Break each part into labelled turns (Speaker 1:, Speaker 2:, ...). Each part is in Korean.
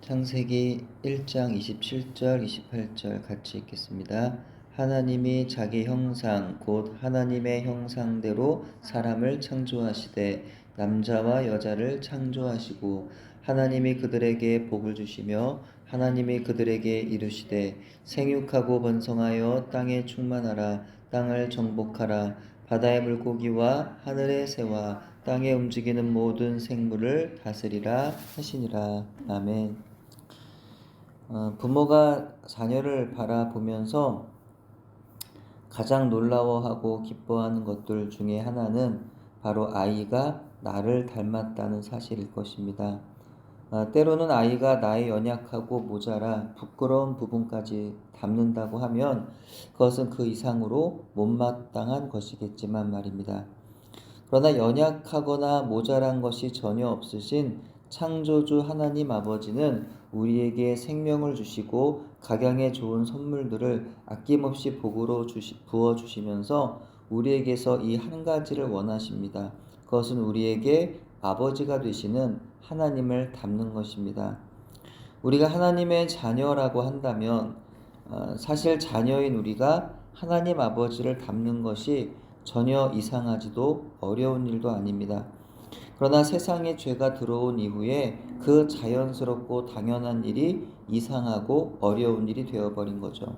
Speaker 1: 창세기 1장 27절 28절 같이 읽겠습니다. 하나님이 자기 형상 곧 하나님의 형상대로 사람을 창조하시되 남자와 여자를 창조하시고 하나님이 그들에게 복을 주시며 하나님이 그들에게 이르시되 생육하고 번성하여 땅에 충만하라. 땅을 정복하라. 바다의 물고기와 하늘의 새와 땅에 움직이는 모든 생물을 다스리라 하시니라. 아멘. 부모가 자녀를 바라보면서 가장 놀라워하고 기뻐하는 것들 중에 하나는 바로 아이가 나를 닮았다는 사실일 것입니다. 때로는 아이가 나의 연약하고 모자라 부끄러운 부분까지 닮는다고 하면 그것은 그 이상으로 못마땅한 것이겠지만 말입니다. 그러나 연약하거나 모자란 것이 전혀 없으신 창조주 하나님 아버지는 우리에게 생명을 주시고 각양의 좋은 선물들을 아낌없이 복으로 부어주시면서 우리에게서 이 한 가지를 원하십니다. 그것은 우리에게 아버지가 되시는 하나님을 닮는 것입니다. 우리가 하나님의 자녀라고 한다면 사실 자녀인 우리가 하나님 아버지를 닮는 것이 전혀 이상하지도 어려운 일도 아닙니다. 그러나 세상에 죄가 들어온 이후에 그 자연스럽고 당연한 일이 이상하고 어려운 일이 되어버린 거죠.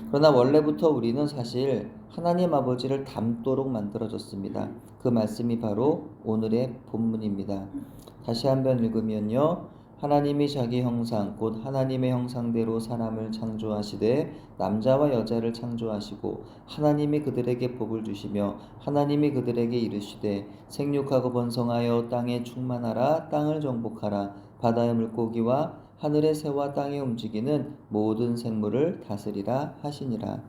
Speaker 1: 그러나 원래부터 우리는 사실 하나님 아버지를 닮도록 만들어졌습니다. 그 말씀이 바로 오늘의 본문입니다. 다시 한번 읽으면요. 하나님이 자기 형상 곧 하나님의 형상대로 사람을 창조하시되 남자와 여자를 창조하시고 하나님이 그들에게 복을 주시며 하나님이 그들에게 이르시되 생육하고 번성하여 땅에 충만하라. 땅을 정복하라. 바다의 물고기와 하늘의 새와 땅에 움직이는 모든 생물을 다스리라 하시니라.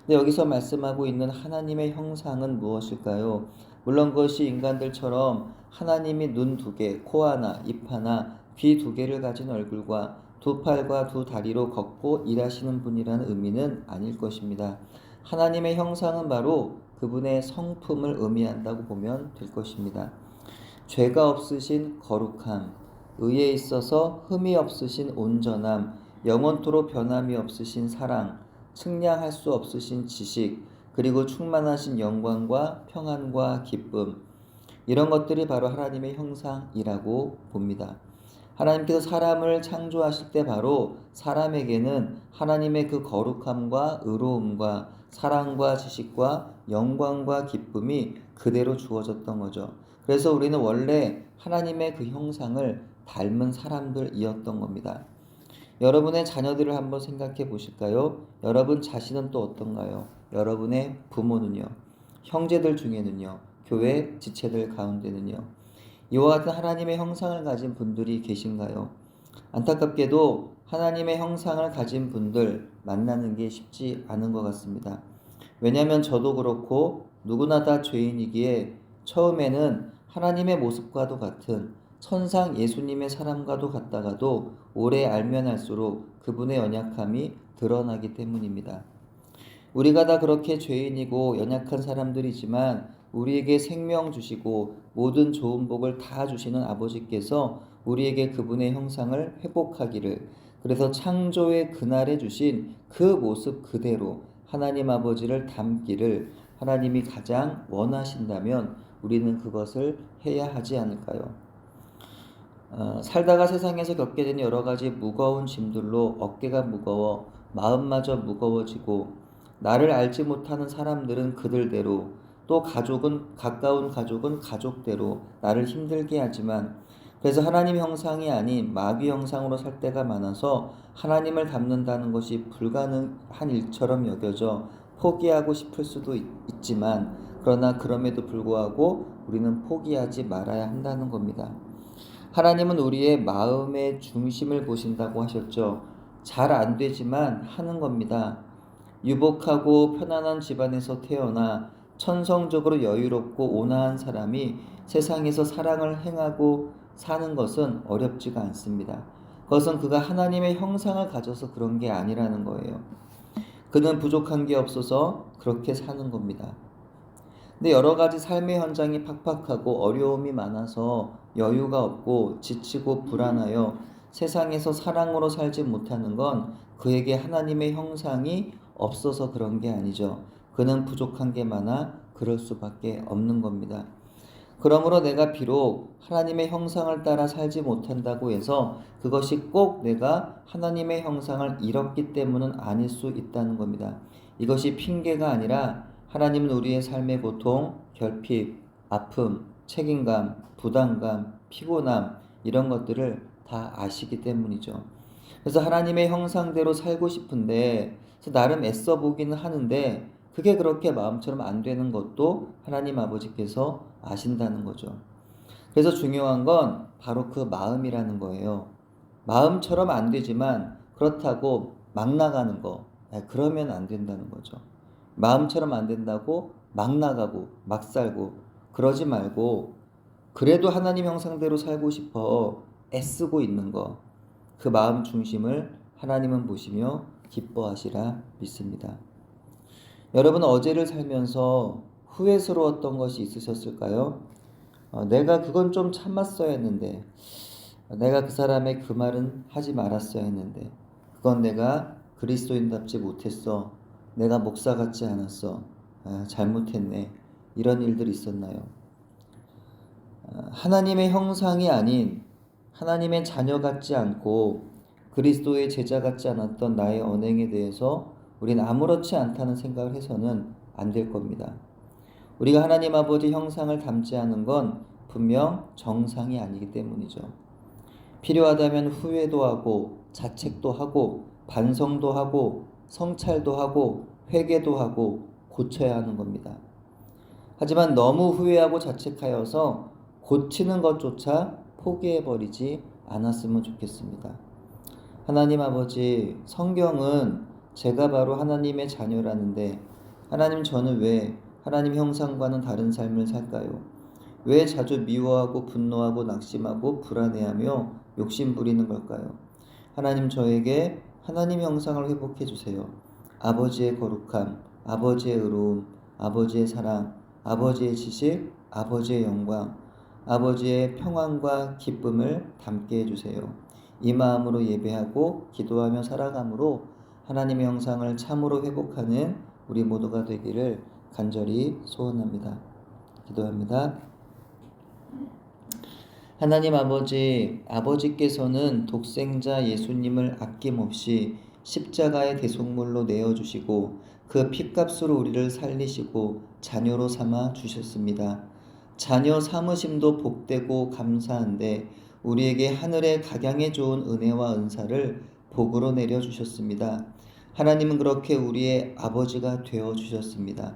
Speaker 1: 근데 여기서 말씀하고 있는 하나님의 형상은 무엇일까요? 물론 그것이 인간들처럼 하나님이 눈 2개, 코 하나, 입 하나, 귀 2개를 가진 얼굴과 2팔과 2다리로 걷고 일하시는 분이라는 의미는 아닐 것입니다. 하나님의 형상은 바로 그분의 성품을 의미한다고 보면 될 것입니다. 죄가 없으신 거룩함, 의에 있어서 흠이 없으신 온전함, 영원토록 변함이 없으신 사랑, 측량할 수 없으신 지식, 그리고 충만하신 영광과 평안과 기쁨, 이런 것들이 바로 하나님의 형상이라고 봅니다. 하나님께서 사람을 창조하실 때 바로 사람에게는 하나님의 그 거룩함과 의로움과 사랑과 지식과 영광과 기쁨이 그대로 주어졌던 거죠. 그래서 우리는 원래 하나님의 그 형상을 닮은 사람들이었던 겁니다. 여러분의 자녀들을 한번 생각해 보실까요? 여러분 자신은 또 어떤가요? 여러분의 부모는요? 형제들 중에는요? 교회 지체들 가운데는요? 이와 같은 하나님의 형상을 가진 분들이 계신가요? 안타깝게도 하나님의 형상을 가진 분들 만나는 게 쉽지 않은 것 같습니다. 왜냐하면 저도 그렇고 누구나 다 죄인이기에 처음에는 하나님의 모습과도 같은 천상 예수님의 사람과도 같다가도 오래 알면 알수록 그분의 연약함이 드러나기 때문입니다. 우리가 다 그렇게 죄인이고 연약한 사람들이지만 우리에게 생명 주시고 모든 좋은 복을 다 주시는 아버지께서 우리에게 그분의 형상을 회복하기를, 그래서 창조의 그날에 주신 그 모습 그대로 하나님 아버지를 닮기를 하나님이 가장 원하신다면 우리는 그것을 해야 하지 않을까요? 살다가 세상에서 겪게 되는 여러 가지 무거운 짐들로 어깨가 무거워 마음마저 무거워지고, 나를 알지 못하는 사람들은 그들대로, 또 가까운 가족은 가족대로 나를 힘들게 하지만, 그래서 하나님 형상이 아닌 마귀 형상으로 살 때가 많아서 하나님을 닮는다는 것이 불가능한 일처럼 여겨져 포기하고 싶을 수도 있지만, 그러나 그럼에도 불구하고 우리는 포기하지 말아야 한다는 겁니다. 하나님은 우리의 마음의 중심을 보신다고 하셨죠. 잘 안 되지만 하는 겁니다. 유복하고 편안한 집안에서 태어나 천성적으로 여유롭고 온화한 사람이 세상에서 사랑을 행하고 사는 것은 어렵지가 않습니다. 그것은 그가 하나님의 형상을 가져서 그런 게 아니라는 거예요. 그는 부족한 게 없어서 그렇게 사는 겁니다. 근데 여러 가지 삶의 현장이 팍팍하고 어려움이 많아서 여유가 없고 지치고 불안하여 세상에서 사랑으로 살지 못하는 건 그에게 하나님의 형상이 없어서 그런 게 아니죠. 그는 부족한 게 많아 그럴 수밖에 없는 겁니다. 그러므로 내가 비록 하나님의 형상을 따라 살지 못한다고 해서 그것이 꼭 내가 하나님의 형상을 잃었기 때문은 아닐 수 있다는 겁니다. 이것이 핑계가 아니라 하나님은 우리의 삶의 고통, 결핍, 아픔, 책임감, 부담감, 피곤함 이런 것들을 다 아시기 때문이죠. 그래서 하나님의 형상대로 살고 싶은데 나름 애써 보기는 하는데 그게 그렇게 마음처럼 안 되는 것도 하나님 아버지께서 아신다는 거죠. 그래서 중요한 건 바로 그 마음이라는 거예요. 마음처럼 안 되지만 그렇다고 막 나가는 거, 그러면 안 된다는 거죠. 마음처럼 안 된다고 막 나가고 막 살고 그러지 말고 그래도 하나님 형상대로 살고 싶어 애쓰고 있는 거, 그 마음 중심을 하나님은 보시며 기뻐하시라 믿습니다. 여러분 어제를 살면서 후회스러웠던 것이 있으셨을까요? 내가 그건 좀 참았어야 했는데, 내가 그 사람의 그 말은 하지 말았어야 했는데, 그건 내가 그리스도인답지 못했어. 내가 목사 같지 않았어. 잘못했네. 이런 일들이 있었나요? 하나님의 형상이 아닌 하나님의 자녀 같지 않고 그리스도의 제자 같지 않았던 나의 언행에 대해서 우리는 아무렇지 않다는 생각을 해서는 안 될 겁니다. 우리가 하나님 아버지 형상을 닮지 않은 건 분명 정상이 아니기 때문이죠. 필요하다면 후회도 하고 자책도 하고 반성도 하고 성찰도 하고 회개도 하고 고쳐야 하는 겁니다. 하지만 너무 후회하고 자책하여서 고치는 것조차 포기해버리지 않았으면 좋겠습니다. 하나님 아버지, 성경은 제가 바로 하나님의 자녀라는데 하나님 저는 왜 하나님 형상과는 다른 삶을 살까요? 왜 자주 미워하고 분노하고 낙심하고 불안해하며 욕심부리는 걸까요? 하나님 저에게 하나님 형상을 회복해 주세요. 아버지의 거룩함, 아버지의 의로움, 아버지의 사랑, 아버지의 지식, 아버지의 영광, 아버지의 평안과 기쁨을 담게 해주세요. 이 마음으로 예배하고 기도하며 살아감으로 하나님의 형상을 참으로 회복하는 우리 모두가 되기를 간절히 소원합니다. 기도합니다. 하나님 아버지, 아버지께서는 독생자 예수님을 아낌없이 십자가의 대속물로 내어주시고 그 핏값으로 우리를 살리시고 자녀로 삼아 주셨습니다. 자녀 삼으심도 복되고 감사한데 우리에게 하늘의 각양에 좋은 은혜와 은사를 복으로 내려주셨습니다. 하나님은 그렇게 우리의 아버지가 되어주셨습니다.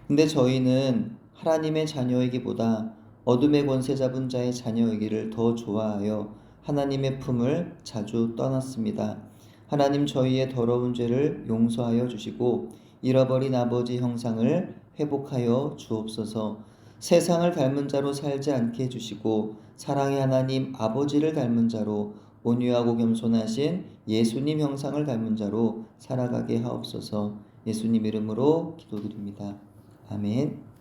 Speaker 1: 근데 저희는 하나님의 자녀이기보다 어둠의 권세 잡은 자의 자녀이기를 더 좋아하여 하나님의 품을 자주 떠났습니다. 하나님 저희의 더러운 죄를 용서하여 주시고 잃어버린 아버지 형상을 회복하여 주옵소서. 세상을 닮은 자로 살지 않게 해주시고 사랑의 하나님 아버지를 닮은 자로 온유하고 겸손하신 예수님 형상을 닮은 자로 살아가게 하옵소서. 예수님 이름으로 기도드립니다. 아멘.